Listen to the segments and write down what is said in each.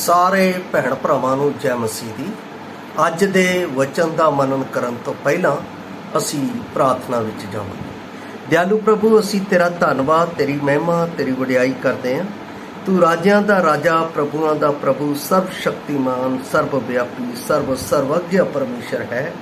ਸਾਰੇ ਭੈਣ ਭਰਾਵਾਂ ਨੂੰ ਜੈ ਮਸੀਹ ਦੀ। ਅੱਜ ਦੇ ਵਚਨ ਦਾ ਮਨਨ ਕਰਨ ਤੋਂ ਪਹਿਲਾਂ ਅਸੀਂ ਪ੍ਰਾਰਥਨਾ ਵਿੱਚ ਜਾਵਾਂਗੇ। ਦਿਆਲੂ ਪ੍ਰਭੂ, ਅਸੀਂ ਤੇਰਾ ਧੰਨਵਾਦ, ਤੇਰੀ ਮਹਿਮਾ, ਤੇਰੀ ਵਡਿਆਈ ਕਰਦੇ ਹਾਂ। ਤੂੰ ਰਾਜਿਆਂ ਦਾ ਰਾਜਾ, ਪ੍ਰਭੂਆਂ ਦਾ ਪ੍ਰਭੂ, ਸਰਬ ਸ਼ਕਤੀਮਾਨ, ਸਰਬ ਵਿਆਪੀ, ਸਰਵਗਿਆ ਪਰਮੇਸ਼ਰ ਹੈ।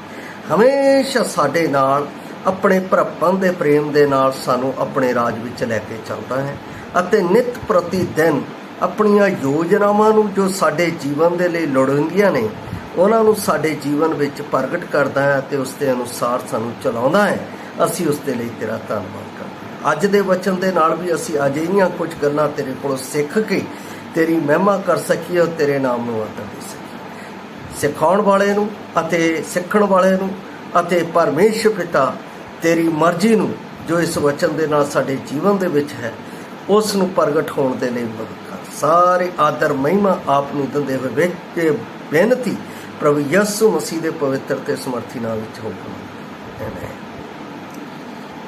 ਹਮੇਸ਼ਾ ਸਾਡੇ ਨਾਲ ਆਪਣੇ ਭਰਾਪਨ ਦੇ ਪ੍ਰੇਮ ਦੇ ਨਾਲ ਸਾਨੂੰ ਆਪਣੇ ਰਾਜ ਵਿੱਚ ਲੈ ਕੇ ਚੱਲਦਾ ਹੈ ਅਤੇ ਨਿਤ ਪ੍ਰਤੀ ਦਿਨ ਆਪਣੀਆਂ ਯੋਜਨਾਵਾਂ ਨੂੰ ਜੋ ਸਾਡੇ ਜੀਵਨ ਦੇ ਲਈ ਲੋੜੀਂਦੀਆਂ ਨੇ ਉਹਨਾਂ ਨੂੰ ਸਾਡੇ ਜੀਵਨ ਵਿੱਚ ਪ੍ਰਗਟ ਕਰਦਾ ਹੈ ਅਤੇ ਉਸ ਦੇ ਅਨੁਸਾਰ ਸਾਨੂੰ ਚਲਾਉਂਦਾ ਹੈ। ਅਸੀਂ ਉਸ ਦੇ ਲਈ ਤੇਰਾ ਧੰਨਵਾਦ ਕਰਦੇ ਹਾਂ। ਅੱਜ ਦੇ ਵਚਨ ਦੇ ਨਾਲ ਵੀ ਅਸੀਂ ਅਜਿਹੀਆਂ ਕੁਝ ਗੱਲਾਂ ਤੇਰੇ ਕੋਲੋਂ ਸਿੱਖ ਕੇ ਤੇਰੀ ਮਹਿਮਾ ਕਰ ਸਕੀਏ, ਤੇਰੇ ਨਾਮ ਨੂੰ ਆਦਰ ਦੇ ਸਕੀਏ। ਸਿਖਾਉਣ ਵਾਲੇ ਨੂੰ ਅਤੇ ਸਿੱਖਣ ਵਾਲੇ ਨੂੰ ਅਤੇ ਪਰਮੇਸ਼ਰ ਪਿਤਾ ਤੇਰੀ ਮਰਜ਼ੀ ਨੂੰ ਜੋ ਇਸ ਵਚਨ ਦੇ ਨਾਲ ਸਾਡੇ ਜੀਵਨ ਦੇ ਵਿੱਚ ਹੈ ਉਸ ਨੂੰ ਪ੍ਰਗਟ ਹੋਣ ਦੇ ਲਈ ਮਦਦ ਕਰ। ਸਾਰੇ ਆਦਰ ਮਹਿਮਾ ਆਪ ਨੂੰ ਦਿੰਦੇ ਹੋਏ ਵਿੱਚ ਬੇਨਤੀ ਪ੍ਰਭੂ ਯਿਸੂ ਮਸੀਹ ਦੇ ਪਵਿੱਤਰ ਤੇ ਸਮਰਥੀ ਨਾਮ ਵਿੱਚ ਹੋਵੇ। ਆਮੀਨ।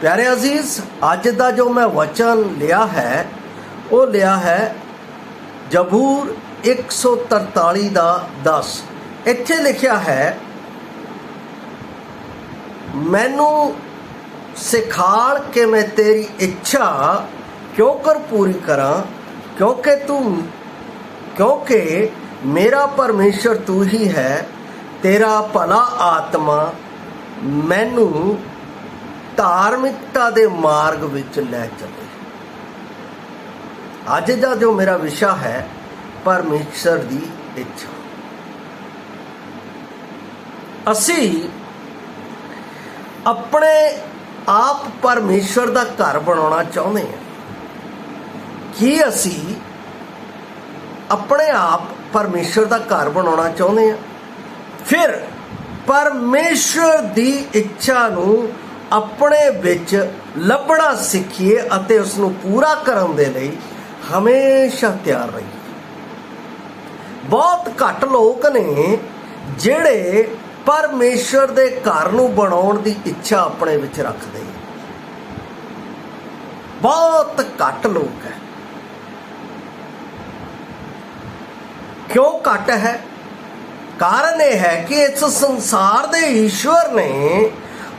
ਪਿਆਰੇ ਅਜ਼ੀਜ਼, ਅੱਜ ਦਾ ਜੋ ਮੈਂ ਵਚਨ ਲਿਆ ਹੈ ਉਹ ਲਿਆ ਹੈ ਜ਼ਬੂਰ 143 ਦਾ 10। ਇੱਥੇ ਲਿਖਿਆ ਹੈ, ਮੈਨੂੰ ਸਿਖਾਲ ਕੇ ਮੈਂ ਤੇਰੀ ਇੱਛਾ ਕਿਉਂ ਕਰ ਪੂਰੀ ਕਰਾਂ, ਕਿਉਂਕਿ ਮੇਰਾ ਪਰਮੇਸ਼ਰ ਤੂੰ ਹੀ ਹੈ। ਤੇਰਾ ਭਲਾ ਆਤਮਾ ਮੈਨੂੰ ਧਾਰਮਿਕਤਾ ਦੇ ਮਾਰਗ ਵਿੱਚ ਲੈ ਚੱਲੇ। ਅੱਜ ਦਾ ਜੋ ਮੇਰਾ ਵਿਸ਼ਾ ਹੈ ਪਰਮੇਸ਼ਰ ਦੀ ਇੱਛਾ। ਅਸੀਂ ਆਪਣੇ ਆਪ ਪਰਮੇਸ਼ਰ ਦਾ ਘਰ ਬਣਾਉਣਾ ਚਾਹੁੰਦੇ ਹਾਂ। ਕੀ ਅਸੀਂ ਆਪਣੇ ਆਪ ਪਰਮੇਸ਼ਰ ਦਾ ਘਰ ਬਣਾਉਣਾ ਚਾਹੁੰਦੇ ਹਾਂ? ਫਿਰ ਪਰਮੇਸ਼ਰ ਦੀ ਇੱਛਾ ਨੂੰ ਆਪਣੇ ਵਿੱਚ ਲੱਭਣਾ ਸਿੱਖੀਏ ਅਤੇ ਉਸ ਨੂੰ ਪੂਰਾ ਕਰਨ ਦੇ ਲਈ ਹਮੇਸ਼ਾ ਤਿਆਰ ਰਹੀਏ। ਬਹੁਤ ਘੱਟ ਲੋਕ ਨੇ ਜਿਹੜੇ ਪਰਮੇਸ਼ਰ ਦੇ ਘਰ ਨੂੰ ਬਣਾਉਣ ਦੀ ਇੱਛਾ ਆਪਣੇ ਵਿੱਚ ਰੱਖਦੇ। ਬਹੁਤ ਘੱਟ ਲੋਕ ਹੈ। ਕਿਉਂ ਘੱਟ ਹੈ? ਕਾਰਨ ਇਹ ਹੈ ਕਿ ਇਸ ਸੰਸਾਰ ਦੇ ਈਸ਼ਵਰ ਨੇ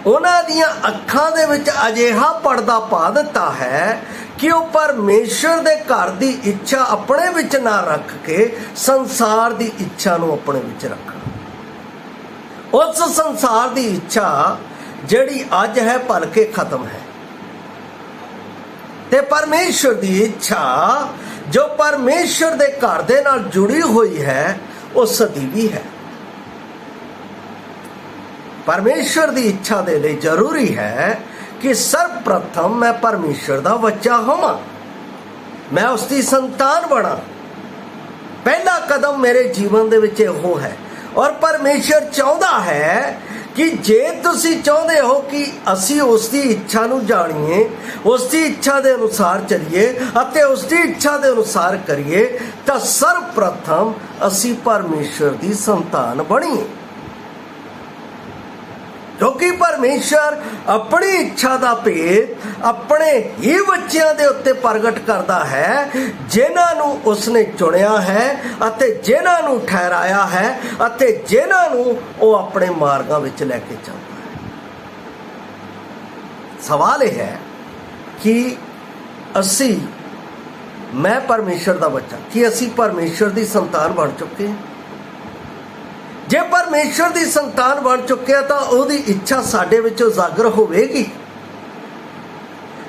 ਉਹਨਾਂ ਦੀਆਂ ਅੱਖਾਂ ਦੇ ਵਿੱਚ ਅਜਿਹਾ ਪਰਦਾ ਪਾ ਦਿੱਤਾ ਹੈ ਕਿ ਉਹ ਪਰਮੇਸ਼ਰ ਦੇ ਘਰ ਦੀ ਇੱਛਾ ਆਪਣੇ ਵਿੱਚ ਨਾ ਰੱਖ ਕੇ ਸੰਸਾਰ ਦੀ ਇੱਛਾ ਨੂੰ ਆਪਣੇ ਵਿੱਚ ਰੱਖਣ। ਉਸ ਸੰਸਾਰ ਦੀ ਇੱਛਾ ਜਿਹੜੀ ਅੱਜ ਹੈ ਭਲਕੇ ਖਤਮ ਹੈ, ਤੇ ਪਰਮੇਸ਼ਰ ਦੀ ਇੱਛਾ ਜੋ ਪਰਮੇਸ਼ਰ ਦੇ ਘਰ ਦੇ ਨਾਲ ਜੁੜੀ ਹੋਈ ਹੈ ਉਹ ਸਦੀਵੀ ਹੈ। ਪਰਮੇਸ਼ਰ ਦੀ ਇੱਛਾ ਦੇ ਲਈ ਜ਼ਰੂਰੀ ਹੈ ਕਿ ਸਰਵਪ੍ਰਥਮ ਮੈਂ ਪਰਮੇਸ਼ਰ ਦਾ ਬੱਚਾ ਹੋਵਾਂ, ਮੈਂ ਉਸ ਦੀ ਸੰਤਾਨ ਬਣਾ। ਪਹਿਲਾ ਕਦਮ ਮੇਰੇ ਜੀਵਨ ਦੇ ਵਿੱਚ ਇਹੋ ਹੈ। ਔਰ ਪਰਮੇਸ਼ਰ ਚਾਹੁੰਦਾ ਹੈ ਕਿ ਜੇ ਤੁਸੀਂ ਚਾਹੁੰਦੇ ਹੋ ਕਿ ਅਸੀਂ ਉਸ ਦੀ ਇੱਛਾ ਨੂੰ ਜਾਣੀਏ, ਉਸ ਦੀ ਇੱਛਾ ਦੇ ਅਨੁਸਾਰ ਚੱਲੀਏ ਅਤੇ ਉਸ ਦੀ ਇੱਛਾ ਦੇ ਅਨੁਸਾਰ ਕਰੀਏ, ਤਾਂ ਸਰਵਪ੍ਰਥਮ ਅਸੀਂ ਪਰਮੇਸ਼ਰ ਦੀ ਸੰਤਾਨ ਬਣੀਏ। ਕਿਉਂਕਿ ਪਰਮੇਸ਼ਰ ਆਪਣੀ ਇੱਛਾ ਦਾ ਭੇਦ ਆਪਣੇ ਹੀ ਬੱਚਿਆਂ ਦੇ ਉੱਤੇ ਪ੍ਰਗਟ ਕਰਦਾ ਹੈ ਜਿਨ੍ਹਾਂ ਨੂੰ ਉਸਨੇ ਚੁਣਿਆ ਹੈ ਅਤੇ ਜਿਨ੍ਹਾਂ ਨੂੰ ਠਹਿਰਾਇਆ ਹੈ ਅਤੇ ਜਿਨ੍ਹਾਂ ਨੂੰ ਉਹ ਆਪਣੇ ਮਾਰਗਾਂ ਵਿੱਚ ਲੈ ਕੇ ਚੱਲਦਾ ਹੈ। ਸਵਾਲ ਇਹ ਹੈ ਕਿ ਮੈਂ ਪਰਮੇਸ਼ਰ ਦਾ ਬੱਚਾ, ਕੀ ਅਸੀਂ ਪਰਮੇਸ਼ਰ ਦੀ ਸੰਤਾਨ ਬਣ ਚੁੱਕੇ ਹਾਂ? ਜੇ ਪਰਮੇਸ਼ਰ ਦੀ ਸੰਤਾਨ ਬਣ ਚੁੱਕਿਆ ਤਾਂ ਉਹਦੀ ਇੱਛਾ ਸਾਡੇ ਵਿੱਚ ਉਜਾਗਰ ਹੋਵੇਗੀ।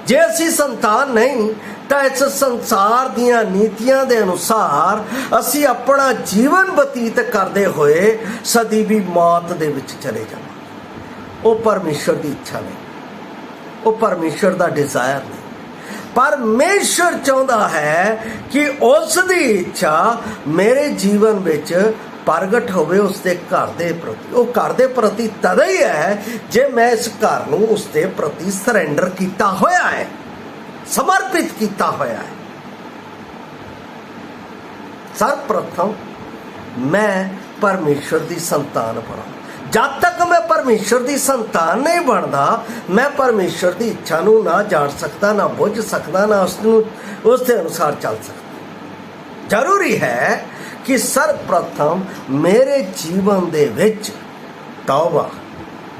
ਜੇ ਅਸੀਂ ਸੰਤਾਨ ਨਹੀਂ ਤਾਂ ਇਸ ਸੰਸਾਰ ਦੀਆਂ ਨੀਤੀਆਂ ਦੇ ਅਨੁਸਾਰ ਅਸੀਂ ਆਪਣਾ ਜੀਵਨ ਬਤੀਤ ਕਰਦੇ ਹੋਏ ਸਦੀਵੀ ਮੌਤ ਦੇ ਵਿੱਚ ਚਲੇ ਜਾਵਾਂਗੇ। ਉਹ ਪਰਮੇਸ਼ਰ ਦੀ ਇੱਛਾ ਨਹੀਂ, ਉਹ ਪਰਮੇਸ਼ਰ ਦਾ ਡਿਜ਼ਾਇਰ ਨਹੀਂ। ਪਰਮੇਸ਼ਰ ਚਾਹੁੰਦਾ ਹੈ ਕਿ ਉਸ ਦੀ ਇੱਛਾ ਮੇਰੇ ਜੀਵਨ ਵਿੱਚ ਪ੍ਰਗਟ ਹੋਵੇ ਉਸ ਦੇ ਘਰ ਦੇ ਪ੍ਰਤੀ। ਉਹ ਘਰ ਦੇ ਪ੍ਰਤੀ ਤਦ ਹੀ ਹੈ ਜੇ ਮੈਂ ਇਸ ਘਰ ਨੂੰ ਉਸ ਦੇ ਪ੍ਰਤੀ ਸਰੈਂਡਰ ਕੀਤਾ ਹੋਇਆ ਹੈ, ਸਮਰਪਿਤ ਕੀਤਾ ਹੋਇਆ ਹੈ। ਸਰਵਪ੍ਰਥਮ ਮੈਂ ਪਰਮੇਸ਼ਰ ਦੀ ਸੰਤਾਨ ਬਣਾ। ਜਦ ਤੱਕ ਮੈਂ ਪਰਮੇਸ਼ਰ ਦੀ ਸੰਤਾਨ ਨਹੀਂ ਬਣਦਾ, ਮੈਂ ਪਰਮੇਸ਼ਰ ਦੀ ਇੱਛਾ ਨੂੰ ਨਾ ਜਾਣ ਸਕਦਾ, ਨਾ ਬੁੱਝ ਸਕਦਾ, ਨਾ ਉਸ ਦੇ ਅਨੁਸਾਰ ਚੱਲ ਸਕਦਾ। ਜ਼ਰੂਰੀ ਹੈ कि सर्वप्रथम मेरे जीवन दे विच तौबा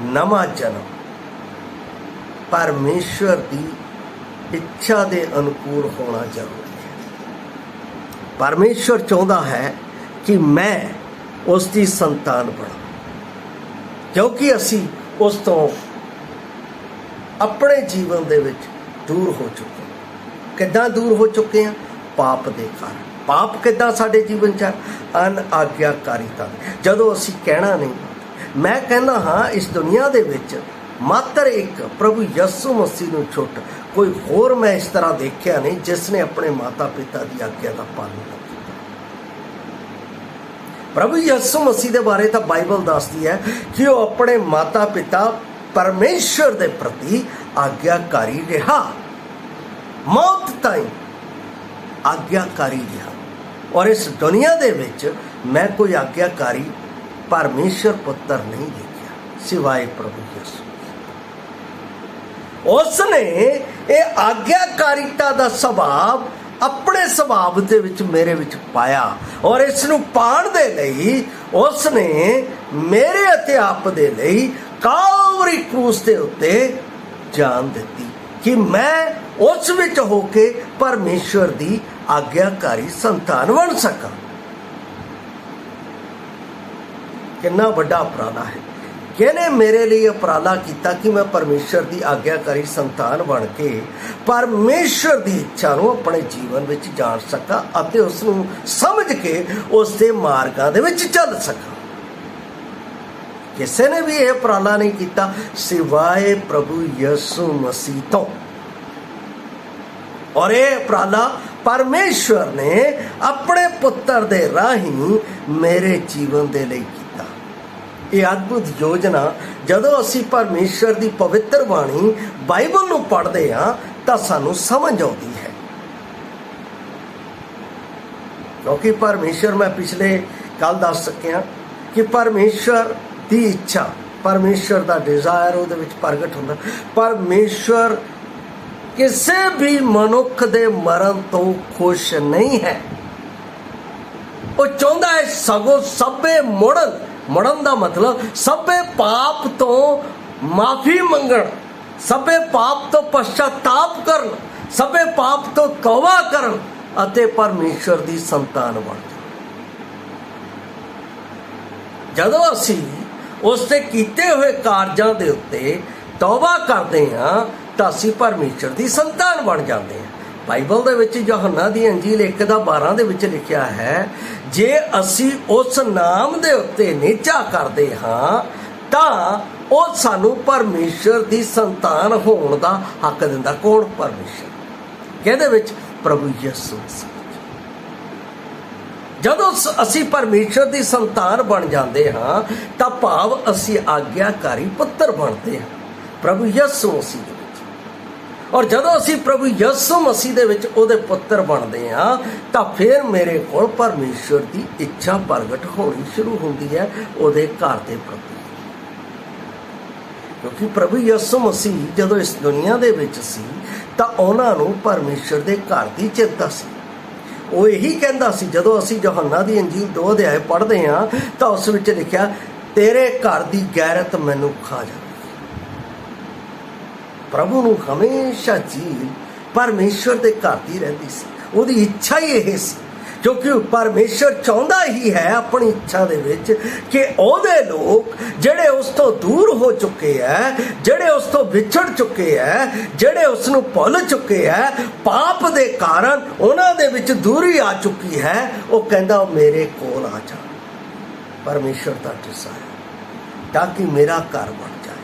नवा जन्म परमेश्वर की इच्छा के अनुकूल होना जरूरी है। परमेश्वर चाहता है कि मैं उसकी संतान बना, क्योंकि असी उस तो अपने जीवन दे विच दूर हो चुके हैं। किद्दां दूर हो चुके हैं? पाप दे कारण। पाप किद्दां साडे जीवन च? अनआग्याकारिता। जदों असी कहना नहीं, मैं कहना हाँ इस दुनिया दे विच मात्र एक प्रभु यीशु मसीह नूं छुट कोई होर मैं इस तरह देखिया नहीं जिसने अपने माता पिता की आज्ञा का पालन किया। प्रभु यीशु मसीह के बारे तो बाइबल दसदी है कि वह अपने माता पिता परमेश्वर के प्रति आज्ञाकारी रहा, मौत ताईं आज्ञाकारी रहा। और इस दुनिया दे विच मैं कोई आज्ञाकारी परमेश्वर पुत्र नहीं देखा सिवाय प्रभु यीशु। उसने ये आज्ञाकारिता का स्वभाव अपने स्वभाव दे विच मेरे विच पाया, और इसनूं पाण दे लई उसने मेरे अते आप दे लई कालवरी क्रूस दे उत्ते जान दिती कि मैं उस विच होके परमेश्वर दी आज्ञाकारी संतान बन सकां। कितना बड़ा उपराला है। किहने मेरे लिए उपराला किया कि मैं परमेश्वर की आज्ञाकारी संतान बन के परमेश्वर की इच्छा को अपने जीवन में जान सका और उसनूं समझ के उसके मार्गां दे विच चल सका। किसी ने भी यह उपराला नहीं किया सिवाय प्रभु यीशु मसीह तो। और यह उपराला परमेश्वर ने अपने पुत्र दे राही मेरे जीवन दे लई किया। ये अद्भुत योजना जदों असी परमेश्वर की पवित्र बाणी बाइबल नूं पढ़ते हाँ तो सानूं समझ आती है, क्योंकि परमेश्वर मैं पिछले कल दस सकिया कि परमेश्वर की इच्छा, परमेश्वर का डिजायर उहदे विच प्रगट हुंदा। परमेश्वर किसी भी मनुख दे मरण तो खुश नहीं है। वो चाहता है सगों सबे मुड़न। मुड़न का मतलब सबे पाप तो माफी मंगण, सबे पाप तो पश्चाताप करन, सबे पाप तो तौबा करन अते परमेश्वर की संतान बन जाण। जदों असी उसते कीते हुए कारजां दे उत्ते तौबा करते हाँ तो असी परमेश्वर की संतान बन जाते हैं। बाइबल दे विच यूहन्ना दी अंजील 1:12 दे विच लिखिया है, जे असी उस नाम दे उत्ते निचा करते हाँ तां ਉਹ सानू परमेश्वर की संतान होने का हक दिंदा। कौन? परमेश्वर। कहदे विच? प्रभु यीशु मसीह। जदों असी परमेश्वर की संतान बन जाते हाँ तो भाव असी आज्ञाकारी पुत्र बनते हैं प्रभु यीशु मसीह दे विच। और जदों असी प्रभु यीशु मसीह दे विच उहदे पुत्र बनते हाँ तो फिर मेरे कोल परमेश्वर की इच्छा प्रगट होनी शुरू होती है उहदे घर दे प्रति। क्योंकि प्रभु यीशु मसीह जदों इस दुनिया दे विच सी तां उहनां नूं परमेश्वर दे घर की चिंता सी। वो यही कहता सी, जदों असी यूहन्ना दी अंजील 2 अध्याय पढ़ते हाँ तो उस विच लिखिया, तेरे घर की गैरत मैनू खा जाती। प्रभु नूं हमेशा झील परमेश्वर के घर की रहिंदी सी। उहदी इच्छा ही यह सी, क्योंकि परमेश्वर चाहता ही है अपनी इच्छा दे विच कि ओहदे लोग जिहड़े उस तो दूर हो चुके हैं, जिहड़े उस तो विछड़ चुके हैं, जिहड़े उसनूं भुल चुके हैं, पाप दे कारण उन्हां दे विच दूरी आ चुकी है, वो कहंदा मेरे कोल आ जा। परमेश्वर दा डिजायर ताकि मेरा घर बन जाए।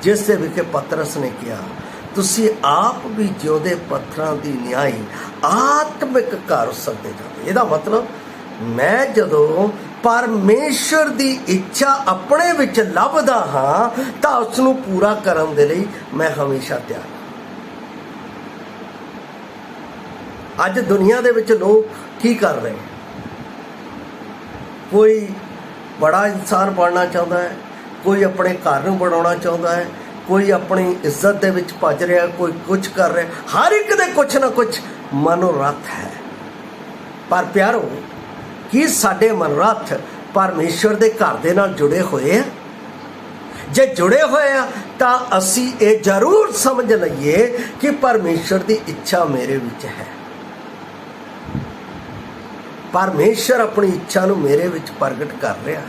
जिस दे विच पतरस ने कहा, तुसी आप भी जिउंदे पत्थरां दी न्याई आत्मिक घर सकते जाते। इहदा मतलब मैं जदों परमेश्वर की इच्छा अपने विच लभदा हाँ तो उसनूं पूरा करन दे लई मैं हमेशा तैयार। अज दुनिया दे विच लोग की कर रहे हैं? कोई बड़ा इंसान बनना चाहता है, कोई अपने घर नूं बनाउणा चाहता है, कोई अपनी इज्जत दे विच भज रहा, कोई कुछ कर रहा। हर एक दे कुछ ना कुछ मनोरथ है। पर प्यारो, ਕੀ ਸਾਡੇ ਮਨੋਰਥ ਪਰਮੇਸ਼ਵਰ ਦੇ ਘਰ ਦੇ ਨਾਲ ਜੁੜੇ ਹੋਏ ਆ? ਜੇ ਜੁੜੇ ਹੋਏ ਆ ਤਾਂ ਅਸੀਂ ਇਹ ਜ਼ਰੂਰ ਸਮਝ ਲਈਏ ਕਿ ਪਰਮੇਸ਼ਵਰ ਦੀ ਇੱਛਾ ਮੇਰੇ ਵਿੱਚ ਹੈ। ਪਰਮੇਸ਼ਵਰ ਆਪਣੀ ਇੱਛਾ ਨੂੰ ਮੇਰੇ ਵਿੱਚ ਪ੍ਰਗਟ ਕਰ ਰਿਹਾ ਹੈ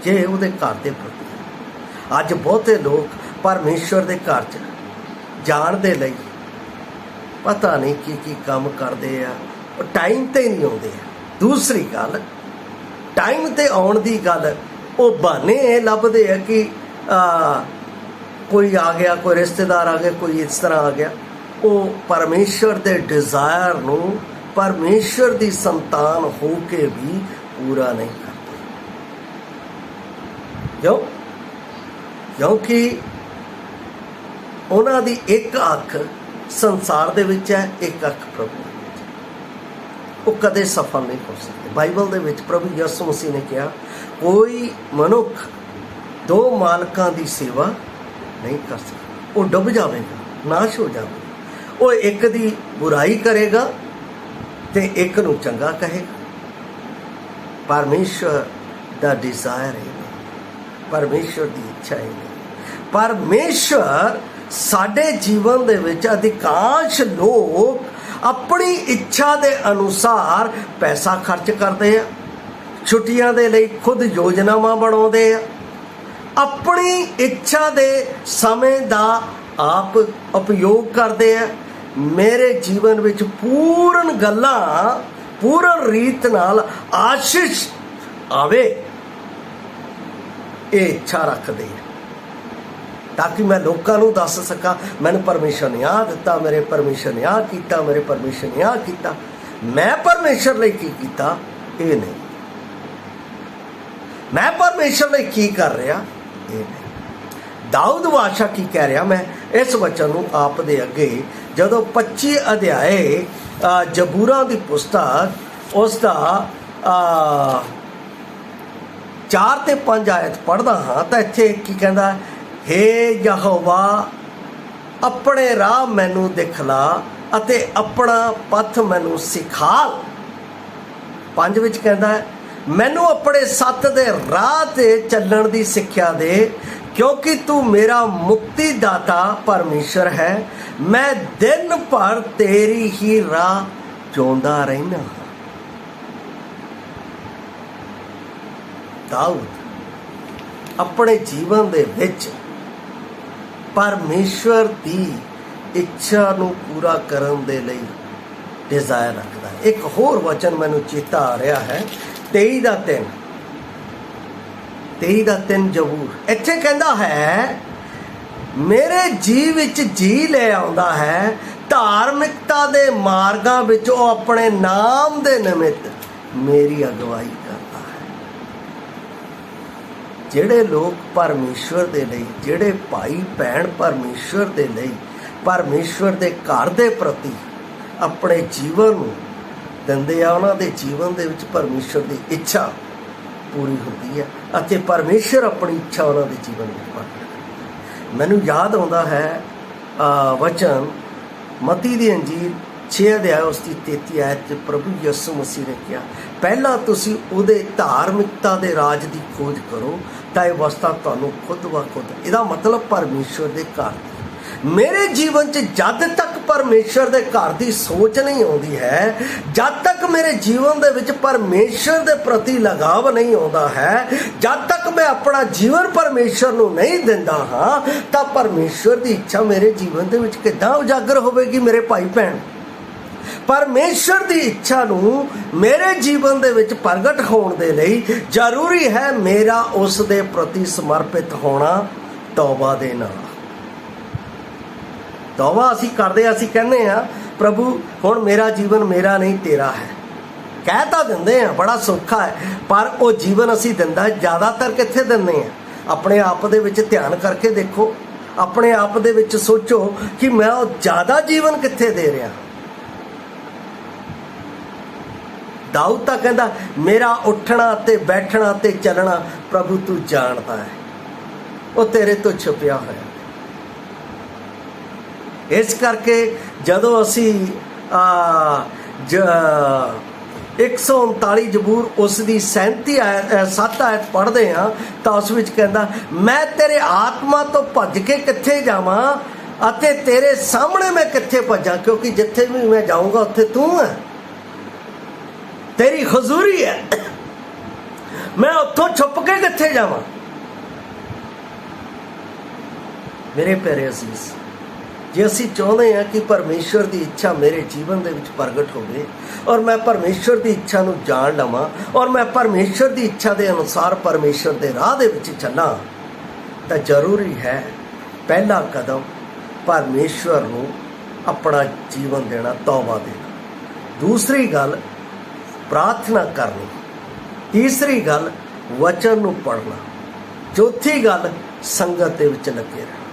ਜੇ ਉਹਦੇ ਘਰ ਦੇ ਪ੍ਰਤੀ। ਅੱਜ ਬਹੁਤੇ ਲੋਕ ਪਰਮੇਸ਼ਵਰ ਦੇ ਘਰ 'ਚ ਜਾਣ ਦੇ ਲਈ ਪਤਾ ਨਹੀਂ ਕੀ ਕੰਮ ਕਰਦੇ ਆ, ਉਹ ਟਾਈਮ 'ਤੇ ਨਹੀਂ ਆਉਂਦੇ ਆ। ਦੂਸਰੀ ਗੱਲ, ਟਾਈਮ 'ਤੇ ਆਉਣ ਦੀ ਗੱਲ, ਉਹ ਬਹਾਨੇ ਇਹ ਲੱਭਦੇ ਆ ਕਿ ਕੋਈ ਆ ਗਿਆ, ਕੋਈ ਰਿਸ਼ਤੇਦਾਰ ਆ ਗਿਆ, ਕੋਈ ਇਸ ਤਰ੍ਹਾਂ ਆ ਗਿਆ। ਉਹ ਪਰਮੇਸ਼ਵਰ ਦੇ ਡਿਜ਼ਾਇਰ ਨੂੰ ਪਰਮੇਸ਼ਵਰ ਦੀ ਸੰਤਾਨ ਹੋ ਕੇ ਵੀ ਪੂਰਾ ਨਹੀਂ ਕਰਦੇ। ਕਿਉਂਕਿ ਉਹਨਾਂ ਦੀ ਇੱਕ ਅੱਖ ਸੰਸਾਰ ਦੇ ਵਿੱਚ ਹੈ, ਇੱਕ ਅੱਖ ਪ੍ਰਭੂ ਵਿੱਚ। ਉਹ ਕਦੇ ਸਫਲ ਨਹੀਂ ਹੋ ਸਕਦੇ। ਬਾਈਬਲ ਦੇ ਵਿੱਚ ਪ੍ਰਭੂ ਯਿਸੂ ਮਸੀਹ ਨੇ ਕਿਹਾ, ਕੋਈ ਮਨੁੱਖ ਦੋ ਮਾਲਕਾਂ ਦੀ ਸੇਵਾ ਨਹੀਂ ਕਰ ਸਕਦਾ। ਉਹ ਡੁੱਬ ਜਾਵੇਗਾ, ਨਾਸ਼ ਹੋ ਜਾਵੇਗਾ। ਉਹ ਇੱਕ ਦੀ ਬੁਰਾਈ ਕਰੇਗਾ ਤੇ ਇੱਕ ਨੂੰ ਚੰਗਾ ਕਹੇਗਾ। ਪਰਮੇਸ਼ਵਰ ਦਾ ਡਿਜ਼ਾਇਰ ਹੈ, ਪਰਮੇਸ਼ਵਰ ਦੀ ਇੱਛਾ ਹੈ। ਪਰਮੇਸ਼ਵਰ ਸਾਡੇ ਜੀਵਨ ਦੇ ਵਿੱਚ ਅਧਿਕਾਂਸ਼ ਲੋਕ ਆਪਣੀ ਇੱਛਾ ਦੇ ਅਨੁਸਾਰ ਪੈਸਾ ਖਰਚ ਕਰਦੇ ਆ, ਛੁੱਟੀਆਂ ਦੇ ਲਈ ਖੁਦ ਯੋਜਨਾਵਾਂ ਬਣਾਉਂਦੇ ਆ, ਆਪਣੀ ਇੱਛਾ ਦੇ ਸਮੇਂ ਦਾ ਆਪ ਉਪਯੋਗ ਕਰਦੇ ਆ। ਮੇਰੇ ਜੀਵਨ ਵਿੱਚ ਪੂਰਨ ਗੱਲਾਂ, ਪੂਰਨ ਰੀਤ ਨਾਲ ਆਸ਼ੀਸ਼ ਆਵੇ, ਇਹ ਇੱਛਾ ਰੱਖਦੇ ਆ ਤਾਂ ਕਿ ਮੈਂ ਲੋਕਾਂ ਨੂੰ ਦੱਸ ਸਕਾਂ, ਮੈਨੂੰ ਪਰਮੇਸ਼ਰ ਨੇ ਆਹ ਦਿੱਤਾ, ਮੇਰੇ ਪਰਮੇਸ਼ਰ ਨੇ ਆਹ ਕੀਤਾ, ਮੇਰੇ ਪਰਮੇਸ਼ਰ ਨੇ ਆਹ ਕੀਤਾ। ਮੈਂ ਪਰਮੇਸ਼ਰ ਲਈ ਕੀ ਕੀਤਾ ਇਹ ਨਹੀਂ, ਮੈਂ ਪਰਮੇਸ਼ਰ ਲਈ ਕੀ ਕਰ ਰਿਹਾ ਇਹ ਨਹੀਂ। ਦਾਊਦ ਬਾਦਸ਼ਾਹ ਕੀ ਕਹਿ ਰਿਹਾ? ਮੈਂ ਇਸ ਵਚਨ ਨੂੰ ਆਪ ਦੇ ਅੱਗੇ, ਜਦੋਂ 25 ਅਧਿਆਏ ਜ਼ਬੂਰਾਂ ਦੀ ਪੁਸਤਕ ਉਸ ਦਾ 4 ਤੇ 5 ਆਇਤ ਪੜ੍ਹਦਾ ਹਾਂ ਤਾਂ ਇੱਥੇ ਕੀ ਕਹਿੰਦਾ? ਹੇ ਯਹੋਵਾ, ਆਪਣੇ ਰਾਹ ਮੈਨੂੰ ਦਿਖਲਾ ਅਤੇ ਆਪਣਾ ਪਥ ਮੈਨੂੰ ਸਿਖਾ। 5 ਵਿੱਚ ਕਹਿੰਦਾ ਹੈ, ਮੈਨੂੰ ਆਪਣੇ ਸੱਤ ਦੇ ਰਾਹ ਤੇ ਚੱਲਣ ਦੀ ਸਿੱਖਿਆ ਦੇ, ਕਿਉਂਕਿ ਤੂੰ ਮੇਰਾ ਮੁਕਤੀ ਦਾਤਾ ਪਰਮੇਸ਼ਰ ਹੈ। ਮੈਂ ਦਿਨ ਭਰ ਤੇਰੀ ਹੀ ਰਾਹ ਚਾਹੁੰਦਾ ਰਹਿਣਾ। ਦਾਊਦ ਆਪਣੇ ਜੀਵਨ ਦੇ ਵਿੱਚ ਪਰਮੇਸ਼ਵਰ ਦੀ ਇੱਛਾ ਨੂੰ ਪੂਰਾ ਕਰਨ ਦੇ ਲਈ ਡਿਜ਼ਾਇਰ ਰੱਖਦਾ ਹੈ। ਇੱਕ ਹੋਰ ਵਚਨ ਮੈਨੂੰ ਚੇਤਾ ਆ ਰਿਹਾ ਹੈ, 23 ਦਾ 3 ਜ਼ਬੂਰ। ਇੱਥੇ ਕਹਿੰਦਾ ਹੈ, ਮੇਰੇ ਜੀ ਵਿੱਚ ਜੀ ਲੈ ਆਉਂਦਾ ਹੈ, ਧਾਰਮਿਕਤਾ ਦੇ ਮਾਰਗਾਂ ਵਿੱਚ ਉਹ ਆਪਣੇ ਨਾਮ ਦੇ ਨਿਮਿਤ ਮੇਰੀ ਅਗਵਾਈ ਕਰਦਾ ਹੈ। ਜਿਹੜੇ ਲੋਕ ਪਰਮੇਸ਼ਵਰ ਦੇ ਲਈ, ਜਿਹੜੇ ਭਾਈ ਭੈਣ ਪਰਮੇਸ਼ਵਰ ਦੇ ਲਈ, ਪਰਮੇਸ਼ਵਰ ਦੇ ਘਰ ਦੇ ਪ੍ਰਤੀ ਆਪਣੇ ਜੀਵਨ ਨੂੰ ਦਿੰਦੇ ਆ, ਉਹਨਾਂ ਦੇ ਜੀਵਨ ਦੇ ਵਿੱਚ ਪਰਮੇਸ਼ਵਰ ਦੀ ਇੱਛਾ ਪੂਰੀ ਹੁੰਦੀ ਹੈ ਅਤੇ ਪਰਮੇਸ਼ਵਰ ਆਪਣੀ ਇੱਛਾ ਉਹਨਾਂ ਦੇ ਜੀਵਨ ਵਿੱਚ ਪ੍ਰਗਟ ਕਰਦਾ। ਮੈਨੂੰ ਯਾਦ ਆਉਂਦਾ ਹੈ ਵਚਨ ਮਤੀ ਦੀ ਅੰਜੀਲ 6 ਅਧਿਆਇ ਉਸ ਦੀ 33 ਆਇਤ 'ਚ ਪ੍ਰਭੂ ਯਿਸੂ ਮਸੀਹ ਨੇ ਕਿਹਾ, ਪਹਿਲਾਂ ਤੁਸੀਂ ਉਹਦੇ ਧਾਰਮਿਕਤਾ ਦੇ ਰਾਜ ਦੀ ਖੋਜ ਕਰੋ ਤਾਂ ਇਹ ਵਸਤਾਂ ਤੁਹਾਨੂੰ ਖੁਦ ਬ ਖੁਦ। ਇਹਦਾ ਮਤਲਬ ਪਰਮੇਸ਼ਵਰ ਦੇ ਘਰ ਦੀ। ਮੇਰੇ ਜੀਵਨ 'ਚ ਜਦ ਤੱਕ ਪਰਮੇਸ਼ਵਰ ਦੇ ਘਰ ਦੀ ਸੋਚ ਨਹੀਂ ਆਉਂਦੀ ਹੈ, ਜਦ ਤੱਕ ਮੇਰੇ ਜੀਵਨ ਦੇ ਵਿੱਚ ਪਰਮੇਸ਼ਵਰ ਦੇ ਪ੍ਰਤੀ ਲਗਾਵ ਨਹੀਂ ਆਉਂਦਾ ਹੈ, ਜਦ ਤੱਕ ਮੈਂ ਆਪਣਾ ਜੀਵਨ ਪਰਮੇਸ਼ਵਰ ਨੂੰ ਨਹੀਂ ਦਿੰਦਾ ਹਾਂ, ਤਾਂ ਪਰਮੇਸ਼ਵਰ ਦੀ ਇੱਛਾ ਮੇਰੇ ਜੀਵਨ ਦੇ ਵਿੱਚ ਕਿੱਦਾਂ ਉਜਾਗਰ ਹੋਵੇਗੀ? ਮੇਰੇ ਭਾਈ ਭੈਣ, ਪਰਮੇਸ਼ਵਰ ਦੀ ਇੱਛਾ ਨੂੰ ਮੇਰੇ ਜੀਵਨ ਦੇ ਵਿੱਚ ਪ੍ਰਗਟ ਹੋਣ ਦੇ ਲਈ ਜ਼ਰੂਰੀ ਹੈ ਮੇਰਾ ਉਸ ਦੇ ਪ੍ਰਤੀ ਸਮਰਪਿਤ ਹੋਣਾ ਤੌਬਾ ਦੇ ਨਾਲ। ਤੌਬਾ ਅਸੀਂ ਕਰਦੇ, ਅਸੀਂ ਕਹਿੰਦੇ ਆ ਪ੍ਰਭੂ ਹੁਣ ਮੇਰਾ ਜੀਵਨ ਮੇਰਾ ਨਹੀਂ ਤੇਰਾ ਹੈ, ਕਹਿ ਤਾਂ ਦਿੰਦੇ ਆ, ਬੜਾ ਸੌਖਾ ਹੈ, ਪਰ ਉਹ ਜੀਵਨ ਅਸੀਂ ਦਿੰਦਾ ਜ਼ਿਆਦਾਤਰ ਕਿੱਥੇ ਦਿੰਦੇ ਆ? ਆਪਣੇ ਆਪ ਦੇ ਵਿੱਚ ਧਿਆਨ ਕਰਕੇ ਦੇਖੋ, ਆਪਣੇ ਆਪ ਦੇ ਵਿੱਚ ਸੋਚੋ ਕਿ ਮੈਂ ਉਹ ਜ਼ਿਆਦਾ ਜੀਵਨ ਕਿੱਥੇ ਦੇ ਰਿਹਾ। ਦਾਊਦ ਤਾਂ ਕਹਿੰਦਾ, ਮੇਰਾ ਉੱਠਣਾ ਤੇ ਬੈਠਣਾ ਤੇ ਚੱਲਣਾ ਪ੍ਰਭੂ ਤੂੰ ਜਾਣਦਾ ਹੈ, ਉਹ ਤੇਰੇ ਤੋਂ ਛੁਪਿਆ ਹੋਇਆ। ਇਸ ਕਰਕੇ ਜਦੋਂ ਅਸੀਂ 139 जबूर उसकी 7 आयत पढ़ते हाँ तो उस विच कहंदा, मैं तेरे आत्मा तो भज के कित्थे जावां अते तेरे सामने मैं कित्थे भजा, क्योंकि जिथे भी मैं जाऊंगा उत्थे तू है, तेरी हजूरी है, मैं उत्थों छुप के कित्थे जावां। मेरे प्यारे अजीज, जे असीं चाहुंदे हां कि परमेश्वर की इच्छा मेरे जीवन दे विच प्रगट होवे और मैं परमेश्वर की इच्छा नूं जाण लवां और मैं परमेश्वर की इच्छा के अनुसार परमेश्वर के राह दे विच चलां, तां जरूरी है पहला कदम परमेश्वर नूं अपना जीवन देना, तौबा देना। दूसरी गल प्रार्थना करनी, तीसरी गल वचन नूं पढ़ना, चौथी गल संगत दे विच लगे रहना।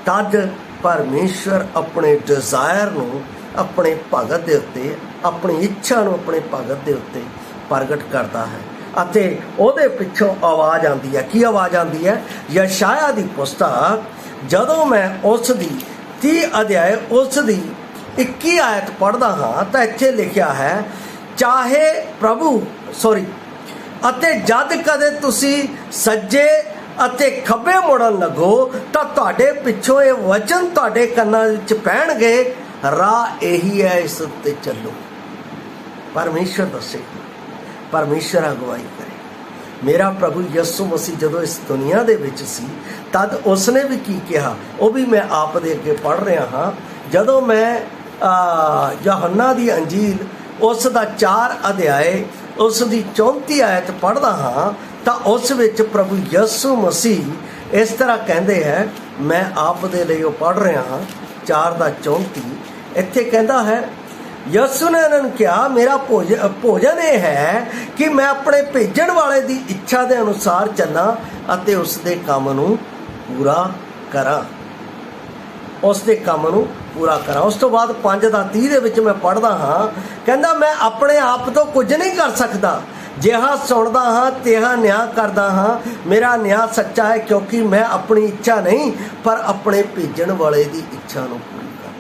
तद परमेश्वर अपने डिजायर नूं अपने भगत दे उत्ते, अपनी इच्छा नूं अपने भगत दे उत्ते प्रगट करता है अते उहदे पिछों आवाज़ आती है। की आवाज़ आती है? यशाया की पुस्तक जदों मैं उस दी 30 अध्याय उस दी 21 आयत पढ़दा हाँ तो इत्थे लिखिया है, चाहे अते जद कदे तुसी सज्जे अते खब्बे मुड़न लगो तो तुहाडे पिछों ये वचन तुहाडे कन्नां विच पैणगे, राह यही है, इस उत्ते चलो। परमेश्वर दसे, परमेश्वर अगवाई करे। मेरा प्रभु यीशु मसीह जदों इस दुनिया दे विच सी तद उसने भी की कहा, वो भी मैं आप दे अगे पढ़ रहा हाँ। जदों मैं यूहन्ना दी अंजील उस दा 4 अध्याय उस दी 34 आयत पढ़दा हाँ तो उस विच प्रभु यीशु मसीह इस तरह कहते हैं, मैं आप दे लई वो पढ़ रहा हाँ 4:34। इत्थे कहता है, यीशु ने इन्होंने कहा, मेरा भोजन यह है कि मैं अपने भेजण वाले की इच्छा के अनुसार चलना अते उसके काम नूं पूरा करा, उसके काम नूं पूरा करा। उस तो बाद 5:30 दे विच मैं पढ़दा हाँ, कहता मैं अपने आप तो कुछ नहीं कर सकता, जिहा सुनदा हाँ तिहा न्याय करदा हाँ, मेरा न्याय सच्चा है क्योंकि मैं अपनी इच्छा नहीं पर अपने भेजण वाले की इच्छा नूं पूरी करदा।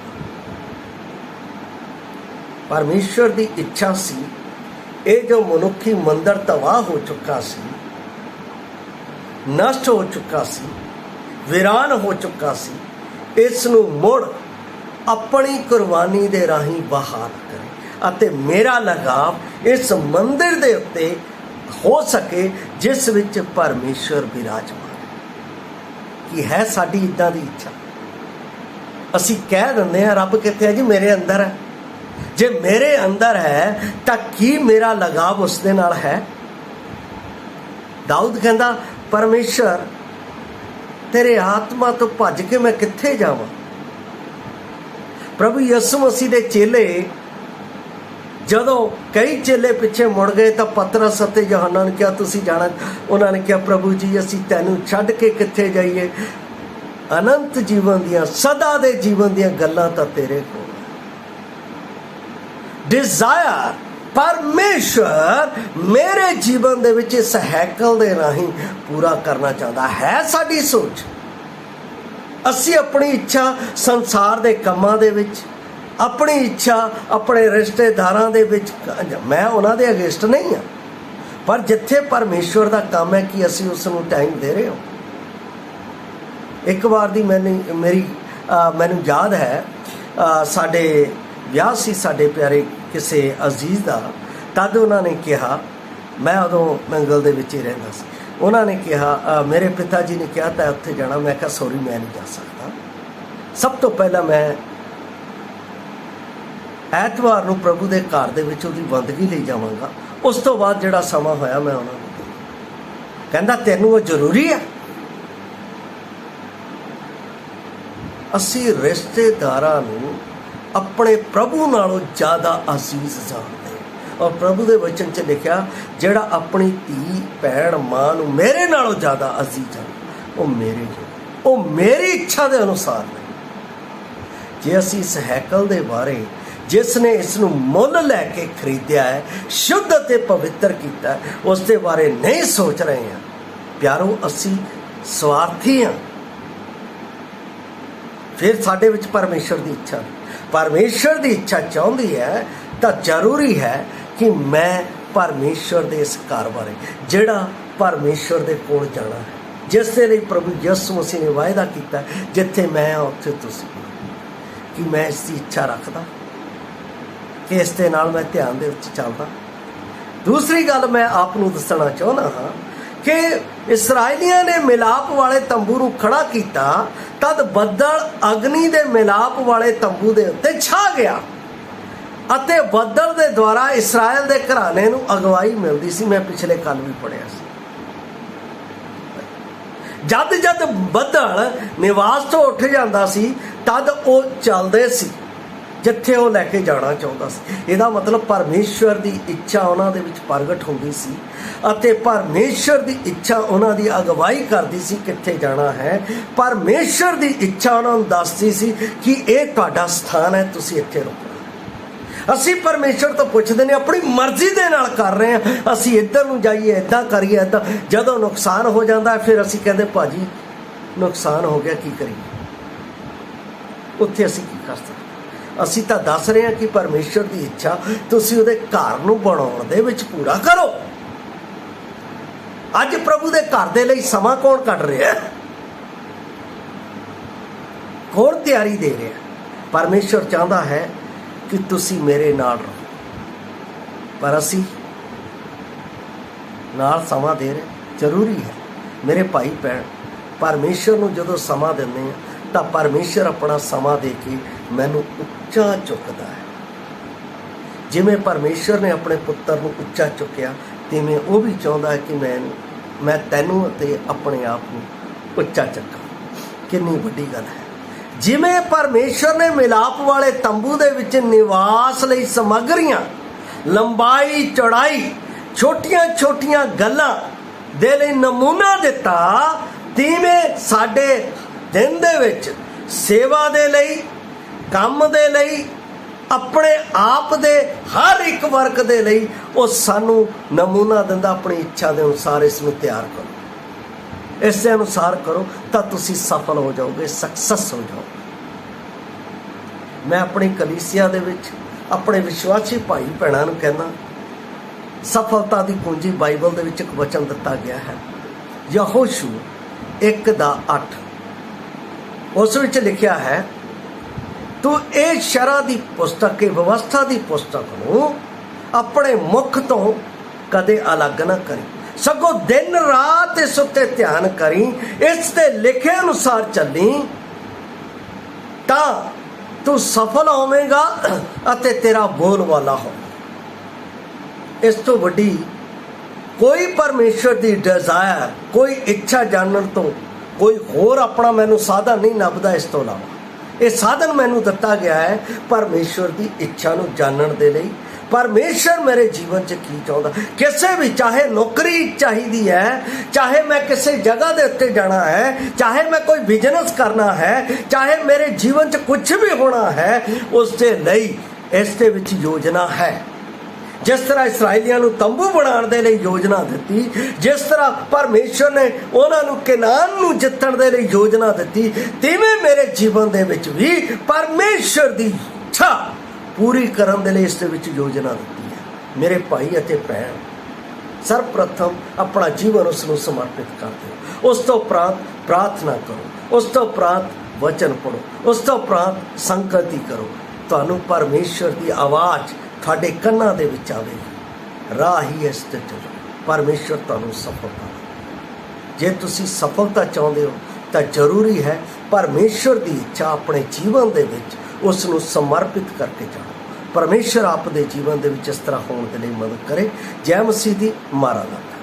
परमेश्वर की इच्छा सी ये जो मनुखी मंदिर तबाह हो चुका सी, नष्ट हो चुका सी, वीरान हो चुका सी, इस नूं मुड़ अपनी कुर्बानी दे राही बहाल करे अते मेरा लगाव इस मंदिर दे उत्ते हो सके जिस विच परमेश्वर विराजमान है। कि है साडी इदां दी इच्छा? असी कह दिंदे हां रब कित्थे है जी, मेरे अंदर है। जे मेरे अंदर है तां की मेरा लगाव उस दे नाल है? दाऊद कहंदा, परमेश्वर तेरे आत्मा तो भज के मैं कित्थे जावां। प्रभु यीशु मसीह दे चेले जदों कई चेले पिछे मुड़ गए तो पतरस अते यूहन्ना ने कहा, तुसीं जाना? उन्होंने कहा, प्रभु जी असीं तैनूं छड्ड के कित्थे जाइए, अनंत जीवन दियां सदा दे जीवन दियां गल्लां तां तेरे कोल। डिजायर परमेश्वर मेरे जीवन दे विच इस हैकल दे राहीं पूरा करना चाहता है। साडी सोच असी अपनी इच्छा संसार दे कम्मां दे विच, अपनी इच्छा अपने रिश्तेदारां दे विच, मैं उन्हां दे अगेंस्ट नहीं हाँ, पर जिथे परमेश्वर दा काम है कि असी उसनूं टाइम दे रहे हो। एक बार दी मैनूं याद है, साडे विआह सी साडे प्यारे किसी अजीज़ दा, तद उन्होंने कहा, मैं उदों मंगल दे विच ही रहिंदा सी, उन्होंने कहा, मेरे पिता जी ने कहा तो उत्थे जाना। मैं कहा सॉरी मैं नहीं जा सकता, सब तो पहला मैं ਐਤਵਾਰ ਨੂੰ प्रभु के घर ਦੇ ਵਿੱਚ ਉਹਦੀ ਬੰਦਗੀ ਲਈ ਜਾਵਾਂਗਾ, ਉਸ ਤੋਂ ਬਾਅਦ ਜਿਹੜਾ ਸਮਾਂ ਹੋਇਆ ਮੈਂ ਉਹਨਾਂ ਨੂੰ ਕਹਿੰਦਾ ਤੈਨੂੰ ਉਹ ਜ਼ਰੂਰੀ ਹੈ। ਅਸੀਂ ਰਿਸ਼ਤੇਦਾਰਾਂ ਨੂੰ ਆਪਣੇ ਪ੍ਰਭੂ ਨਾਲੋਂ ਜ਼ਿਆਦਾ ਅਜ਼ੀਜ਼ ਜਾਣਦੇ ਔਰ ਪ੍ਰਭੂ ਦੇ ਵਚਨ 'ਚ ਲਿਖਿਆ, ਜਿਹੜਾ ਆਪਣੀ ਧੀ ਭੈਣ ਮਾਂ ਨੂੰ ਮੇਰੇ ਨਾਲੋਂ ਜ਼ਿਆਦਾ ਅਜ਼ੀਜ਼ ਜਾਣਦਾ ਉਹ ਮੇਰੀ ਇੱਛਾ ਦੇ ਅਨੁਸਾਰ ਨਹੀਂ। ਜੇ ਅਸੀਂ ਇਸ ਹੈਕਲ ਦੇ ਬਾਰੇ जिसने इसनूं मुल लैके खरीदिया है, शुद्ध ते पवित्र किया, उसके बारे नहीं सोच रहे हैं। प्यारो असी स्वार्थी हाँ, फिर साडे विच परमेश्वर की इच्छा, परमेश्वर की इच्छा चाहती है तो जरूरी है कि मैं परमेश्वर के इस घर बारे जिहड़ा परमेश्वर के कोल जाना है, जिस दे लई प्रभु यीशु मसीह ने वायदा किया जिथे मैं हाँ उत्थे तुसीं हो, कि मैं इसकी इच्छा रखदा कि इस दे नाल मैं ध्यान दे विच चलदा। दूसरी गल मैं आप नूं दसना चाहुंदा हाँ कि इसराइलियां ने मिलाप वाले तंबू नूं खड़ा किया, तद बदल अग्नि दे मिलाप वाले तंबू दे उत्ते छा गया अते बदल दे द्वारा इसराइल दे घराने नूं अगवाई मिलदी सी। मैं पिछले कल भी पढ़िया सी, जद जद बदल निवास तो उठ जाता सी तद वो चलते सी जिथे वो लैके जाना चाहता सी। इहदा मतलब परमेश्वर की इच्छा उन्हां दे विच प्रगट होंदी सी अते परमेश्वर की इच्छा उन्हां दी अगवाई करदी सी किथे जाना है। परमेश्वर की इच्छा उन्हां नूं दसदी सी कि यह तुहाडा स्थान है, तुसीं इत्थे रुको। असी परमेश्वर तो पुछते नहीं, अपनी मर्जी के नाल कर रहे हैं, असी इधर नूं जाइए इदा करिए इदा। जदों नुकसान हो जाता है फिर असी कहते भाजी नुकसान हो गया की करिए, उत्थे असी की कर सकते। असी तो दस रहे हैं कि परमेश्वर की इच्छा तुसीं उहदे घर नूं बनाउण दे विच पूरा करो। अज प्रभु के घर दे लई समा कौन कढ रहा है, कौन तैयारी दे रहा है? परमेश्वर चाहता है कि तुसी मेरे नाल रहो, पर असी नाल समा दे रहे जरूरी है। मेरे भाई भैन, परमेश्वर नूं जदों समा दिंदे हैं तो परमेश्वर अपना समा दे के मैनूं उच्चा चुकदा है। जिवें परमेश्वर ने अपने पुत्र नूं उच्चा चुकिया, तिवें वो भी चाहुंदा है कि मैं तैनूं ते अपने आप नूं उच्चा चुकां। कितनी वड्डी गल है। जिमें परमेश्वर ने मिलाप वाले तंबू दे विच निवास लई समग्रियां, लंबाई चौड़ाई, छोटियां छोटियां गल्लां दे लई नमूना दिता, तिवें साडे दिन दे विच सेवा दे लई, काम दे लई, अपने आप दे हर एक वर्क दे लई वो सानू नमूना दिंदा। अपनी इच्छा के अनुसार इसनूं तैयार करो, इस अनुसार करो तो तुसी सफल हो जाओगे, सक्सेस हो जाओगे। मैं अपनी कलीसिया दे विच अपने विश्वासी भाई भैणां नूं कहना, सफलता की कुंजी बाइबल दे विच एक वचन दिता गया है, यहोशू 1:8। उस विच लिखिया है, तू ये शरह की पुस्तक के व्यवस्था की पुस्तक नूं अपने मुख तो कदे अलग ना करी, सगों दिन रात इस उत्ते ध्यान करी, इस दे लिखे अनुसार चली, ता तू सफल होवेगा अते तेरा बोल वाला हो। इस तो वड्डी कोई परमेश्वर की डिजायर, कोई इच्छा जानन तो कोई होर अपना मैनू साधन नहीं लभदा। इस तो इलावा ये साधन मैनू दिता गया है परमेश्वर की इच्छा नूं जानन दे लई। परमेश्वर मेरे जीवन च की चाहता, किसी भी, चाहे नौकरी चाहिए है, चाहे मैं किसी जगह के उत्ते जाना है, चाहे मैं कोई बिजनेस करना है, चाहे मेरे जीवन च कुछ भी होना है, उसके लई इस दे विच योजना है। जिस तरह इसराइलियां नूं तंबू बनाने दे लई योजना दी, जिस तरह परमेश्वर ने उन्हां नूं कनान नूं जितण दे लई योजना दी, तिवें मेरे जीवन दे विच भी परमेश्वर दी इच्छा पूरी करन दे लई इस दे विच योजना दी है। मेरे भाई अते भैन, सर्वप्रथम अपना जीवन उसनूं समर्पित कर दो, उस तो उपरांत प्रार्थना करो, उस तो उपरांत वचन पढ़ो, उस तो उपरांत संगति करो। तुहानूं परमेश्वर की आवाज़ तुहाडे कन्नां दे विच आवेगी, राह ही इस ते चलो, परमेश्वर तुहानूं सफलता दे। जे तुसीं सफलता चाहुंदे हो तो जरूरी है परमेश्वर की इच्छा अपने जीवन दे विच उसनूं समर्पित करके जाओ। परमेश्वर आप दे जीवन दे विच इस तरह होने के लिए मदद करे। जय मसीह दी, मारा लागा।